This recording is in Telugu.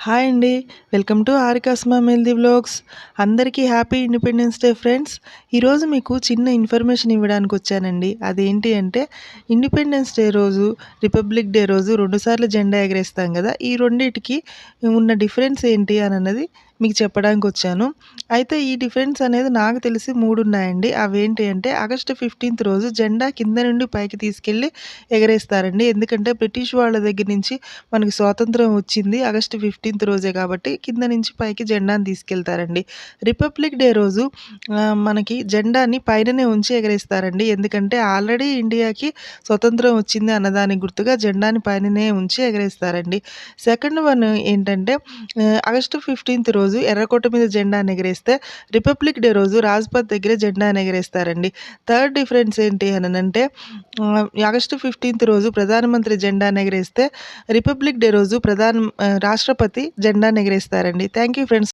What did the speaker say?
హాయ్ అండి. వెల్కమ్ టు హారికాస్మా మెల్దీ వ్లాగ్స్. అందరికీ హ్యాపీ ఇండిపెండెన్స్ డే ఫ్రెండ్స్. ఈరోజు మీకు చిన్న ఇన్ఫర్మేషన్ ఇవ్వడానికి వచ్చానండి. అదేంటి అంటే ఇండిపెండెన్స్ డే రోజు, రిపబ్లిక్ డే రోజు 2 సార్లు జెండా ఎగరేస్తాం కదా! ఈ రెండిటికి ఉన్న డిఫరెన్స్ ఏంటి అనన్నది మీకు చెప్పడానికొచ్చాను. అయితే ఈ డిఫరెన్స్ అనేది నాకు తెలిసి 3 ఉన్నాయండి. అవేంటి అంటే ఆగస్టు 15థ్ రోజు జెండా కింద నుండి పైకి తీసుకెళ్ళి ఎగరేస్తారండి. ఎందుకంటే బ్రిటిష్ వాళ్ళ దగ్గర నుంచి మనకి స్వాతంత్రం వచ్చింది ఆగస్టు 15థ్ రోజే కాబట్టి కింద నుంచి పైకి జెండాని తీసుకెళ్తారండి. రిపబ్లిక్ డే రోజు మనకి జెండాని పైననే ఉంచి ఎగరేస్తారండి. ఎందుకంటే ఆల్రెడీ ఇండియాకి స్వతంత్రం వచ్చింది అన్నదానికి గుర్తుగా జెండాని పైననే ఉంచి ఎగరేస్తారండి. సెకండ్ వన్ ఏంటంటే ఆగస్టు 15థ్ రోజు ఎర్రకోట మీద జెండాని ఎగరేస్తే రిపబ్లిక్ డే రోజు రాజ్‌పథ్ దగ్గర జెండాని ఎగరేస్తారండి. థర్డ్ డిఫరెన్స్ ఏంటి అననంటే ఆగస్టు 15థ్ రోజు ప్రధానమంత్రి జెండాని ఎగరేస్తే రిపబ్లిక్ డే రోజు రాష్ట్రపతి జెండాని ఎగరేస్తారండి. Thank you friends.